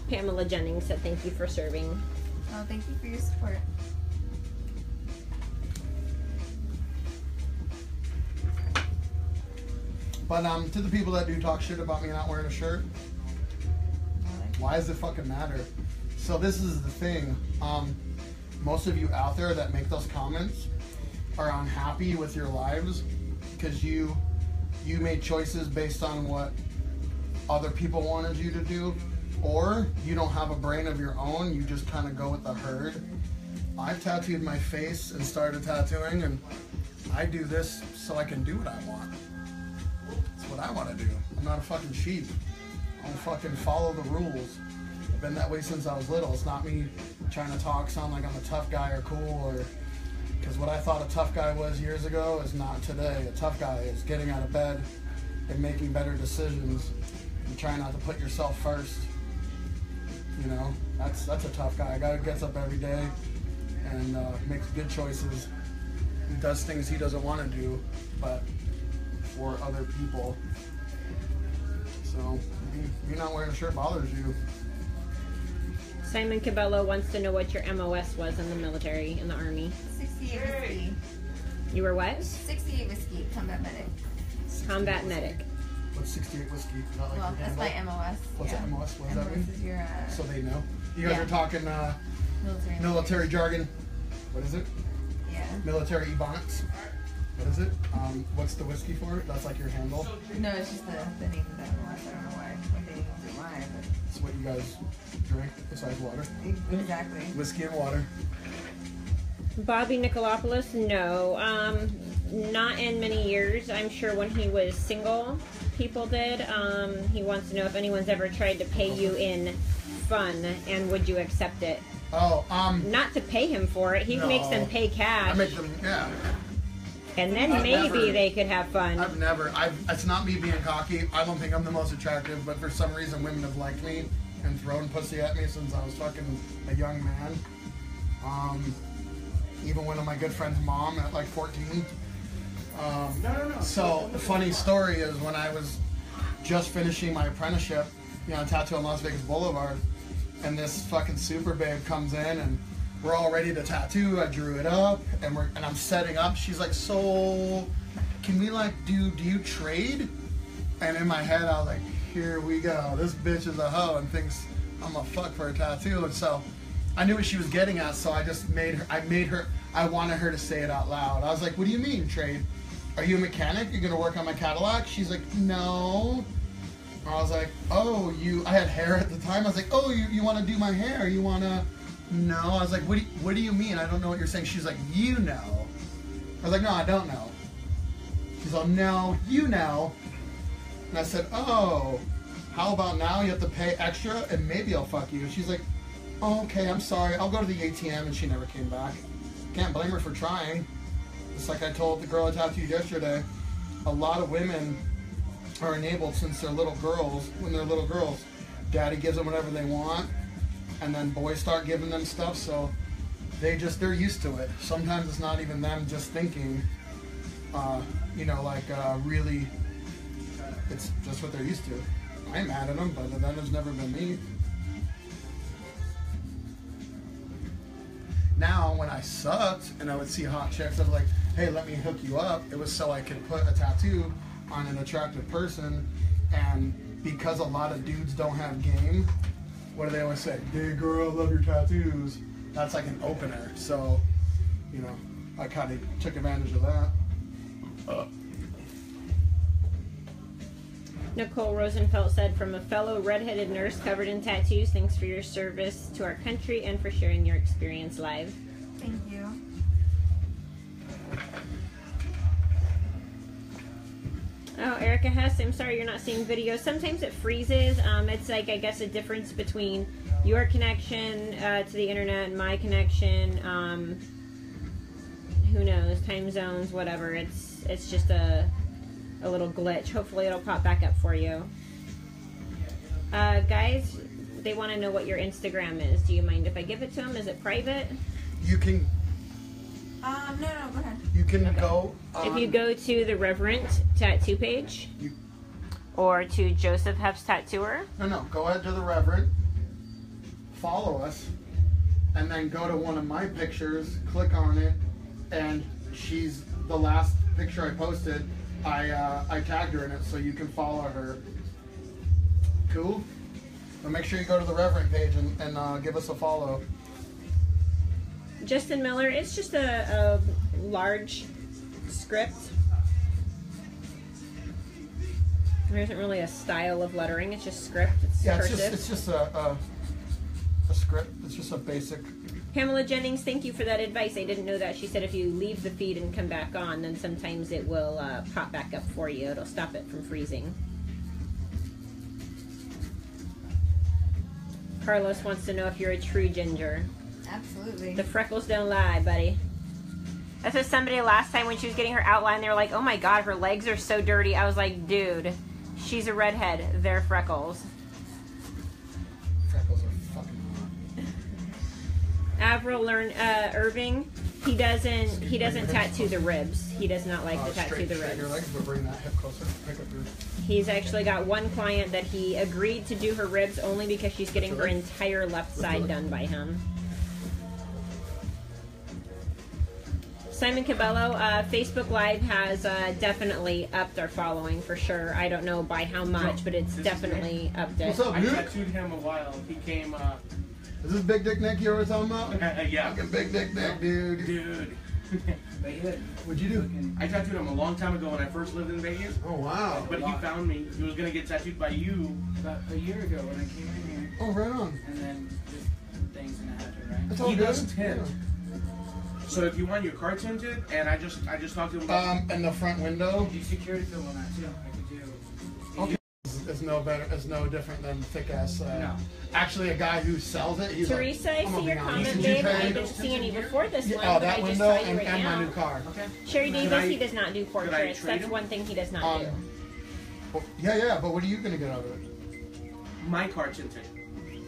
Pamela Jennings said, thank you for serving. Oh, thank you for your support. But to the people that do talk shit about me not wearing a shirt, why does it fucking matter? So this is the thing. Most of you out there that make those comments are unhappy with your lives because you made choices based on what other people wanted you to do, or you don't have a brain of your own. You just kind of go with the herd. I've tattooed my face and started tattooing, and I do this so I can do what I want. It's what I want to do. I'm not a fucking sheep. I don't fucking follow the rules. I've been that way since I was little. It's not me trying to sound like I'm a tough guy or cool, or because what I thought a tough guy was years ago is not today. A tough guy is getting out of bed and making better decisions and trying not to put yourself first. You know, that's a tough guy. A guy who gets up every day and makes good choices. He does things he doesn't want to do, but for other people. So you're not wearing a shirt bothers you. Simon Cabello wants to know what your MOS was in the military, in the Army. 68 whiskey. You were what? 68 whiskey, combat medic. Combat medic. What's 68 whiskey? Not like Well, your that's handle? my MOS. What's yeah. that MOS? What does that mean? MOS is your So they know. You guys yeah. are talking military jargon. What is it? Yeah. Military ebonics. What is it? What's the whiskey for? That's like your handle. No, it's just the name of that MOS. I don't know why. What they do why, but It's what you guys drink besides water. exactly. Whiskey and water. Bobby Nicolopoulos, no. Not in many years. I'm sure when he was single, people did. He wants to know if anyone's ever tried to pay you in fun, and would you accept it? Oh, Not to pay him for it. He No. makes them pay cash. I make them, yeah. And then I've maybe never- they could have fun. It's not me being cocky. I don't think I'm the most attractive, but for some reason women have liked me and thrown pussy at me since I was fucking a young man. Even one of my good friend's mom at like 14. So the funny story is when I was just finishing my apprenticeship, tattoo on Las Vegas Boulevard, and this fucking super babe comes in and we're all ready to tattoo. I drew it up and I'm setting up. She's like, so can we do you trade? And in my head I was like, here we go. This bitch is a hoe and thinks I'm a fuck for a tattoo. And so I knew what she was getting at, so I just I wanted her to say it out loud. I was like, what do you mean trade? Are you a mechanic? You're gonna work on my Cadillac? She's like, no. I was like, oh, I had hair at the time. I was like, oh, you want to do my hair? You want to? No. I was like, what do you mean? I don't know what you're saying. She's like, you know. I was like, no, I don't know. She's like, no, you know. And I said, oh, how about now you have to pay extra and maybe I'll fuck you. She's like, oh, okay, I'm sorry. I'll go to the ATM, and she never came back. Can't blame her for trying. Just like I told the girl I tattooed yesterday, a lot of women are enabled since they're little girls. When they're little girls, daddy gives them whatever they want, and then boys start giving them stuff, so they're used to it. Sometimes it's not even them just thinking, really, it's just what they're used to. I ain't mad at them, but that has never been me. Now, when I sucked and I would see hot chicks, I was like, hey, let me hook you up. It was so I could put a tattoo on an attractive person. And because a lot of dudes don't have game, what do they always say? Gay girl, love your tattoos. That's like an opener. So, you know, I kind of took advantage of that. Nicole Rosenfeld said, from a fellow redheaded nurse covered in tattoos, thanks for your service to our country and for sharing your experience live. Thank you. Oh, Erica Hess, I'm sorry you're not seeing videos. Sometimes it freezes. It's like, I guess, a difference between your connection to the internet and my connection. Who knows? Time zones, whatever. It's just a little glitch. Hopefully it'll pop back up for you. Guys, they want to know what your Instagram is. Do you mind if I give it to them? Is it private? You can. No, go ahead. You can go. If you go to the Reverent tattoo page, or to Joseph Haefs Tattooer. No. Go ahead to the Reverent. Follow us, and then go to one of my pictures. Click on it, and she's the last picture I posted. I tagged her in it, so you can follow her. Cool. But make sure you go to the Reverent page and give us a follow. Justin Miller, it's just a large script. There isn't really a style of lettering, it's just script. It's cursive. It's just a script. It's just a basic. Pamela Jennings, thank you for that advice. I didn't know that. She said if you leave the feed and come back on, then sometimes it will pop back up for you. It'll stop it from freezing. Carlos wants to know if you're a true ginger. Absolutely. The freckles don't lie, buddy. That's what somebody last time when she was getting her outline, they were like, oh my god, her legs are so dirty. I was like, dude, she's a redhead. They're freckles. Freckles are fucking hot. Avril Irving, he doesn't tattoo the ribs. He does not like to tattoo the Straighten your ribs. legs, but bring that hip closer. Pick up your. He's actually got one client that he agreed to do her ribs only because she's getting her entire left side done by him. Simon Cabello, Facebook Live has definitely upped our following for sure. I don't know by how much, but it's definitely upped it. What's up, I Nick? tattooed him a while. He came, Is this Big Dick Nick you were talking about? yeah. Fucking Big Dick Nick, dude. Dude. What'd you do? I tattooed him a long time ago when I first lived in Vegas. Oh, wow. But he found me. He was going to get tattooed by you. About a year ago when I came in here, Oh, right on. and then just things gonna happen, right? That's all He good. does tint. So if you want your car tinted, and I just talked to him about And the front window Do security film on that too? I could do. Okay. is no better. Is no different than thick ass. No. Actually, a guy who sells it. He's Teresa, like, I see your comment, Did you babe. pay? I didn't see any before this one, Oh, but that I just window saw you and, right and now. my new car. Okay. Sherry Could Davis, I- he does not do portraits. trade That's him? one thing he does not do. Well, yeah, but what are you gonna get out of it? my car tinted.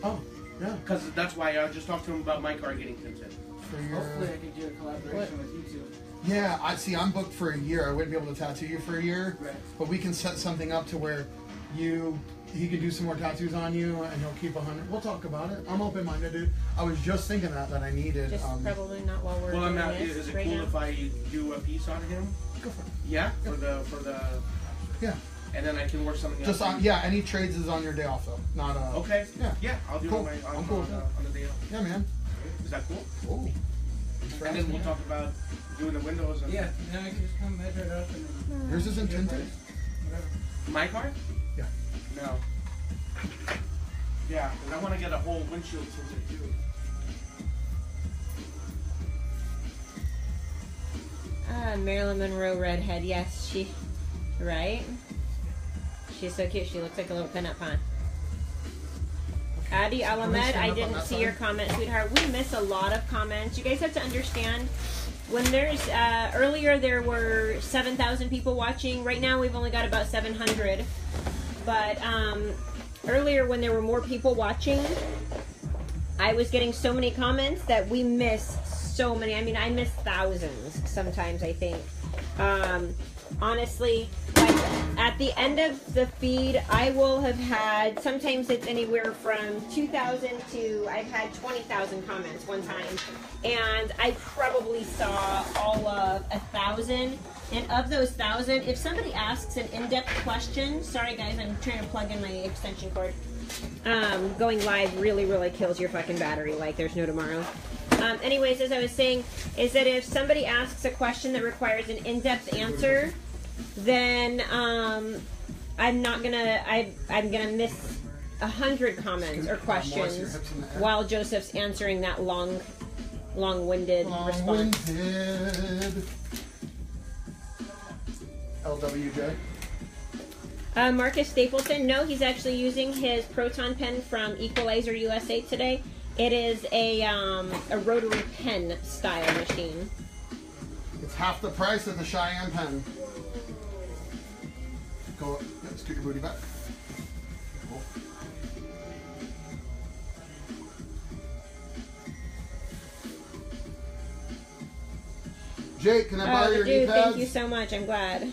Oh, yeah. Because that's why I just talked to him about my car getting tinted. For your, Hopefully, I could do a collaboration with you two. yeah, I'm booked for a year. I wouldn't be able to tattoo you for a year, Right. but we can set something up to where he could do some more tattoos on you, and he'll keep 100. We'll talk about it. I'm open-minded, dude. I was just thinking that I needed. Just probably not while we're Well, doing I'm not. this Is it right cool now. if I do a piece on him? Go for it. Yeah, for the. Yeah. And then I can work something Just else. on, yeah. Any trades is on your day off though, not Okay. Yeah. Yeah, I'll do Cool. it I'm cool with that. on the day off. Yeah, man. Is that cool? Oh. And then we'll talk about doing the windows. And Yeah, then I can just come measure it up and then Yours isn't tinted. whatever. My car? Yeah. No. Yeah, because I want to get a whole windshield tinted too. Marilyn Monroe redhead. Yes, she. Right? She's so cute. She looks like a little pinup, huh? Adi Alamed, I stand up on didn't that see your side? comment, sweetheart. We miss a lot of comments. You guys have to understand, when there's, earlier there were 7,000 people watching. Right now we've only got about 700. But, earlier when there were more people watching, I was getting so many comments that we missed so many. I mean, I miss thousands sometimes, I think. Honestly, like at the end of the feed, I will have had, sometimes it's anywhere from 2,000 to, I've had 20,000 comments one time. And I probably saw all of 1,000. And of those 1,000, if somebody asks an in-depth question, sorry guys, I'm trying to plug in my extension cord. going live really kills your fucking battery like there's no tomorrow. Anyways, as I was saying, is that if somebody asks a question that requires an in-depth answer, then I'm gonna miss 100 comments or questions while Joseph's answering that long-winded response. LWJ. Marcus Stapleton, no, he's actually using his proton pen from Equalizer USA today. It is a rotary pen style machine. It's half the price of the Cheyenne pen. Go up. Yep, scoot your booty back. Cool. Jake, can I borrow your knee dude, pads? thank you so much. I'm glad.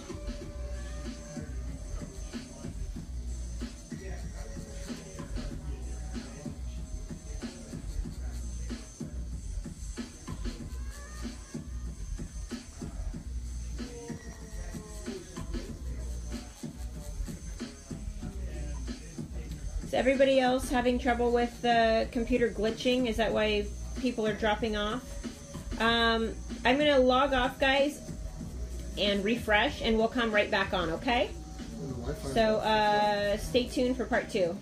Is everybody else having trouble with the computer glitching? Is that why people are dropping off? I'm going to log off, guys, and refresh, and we'll come right back on, okay? So, stay tuned for part 2.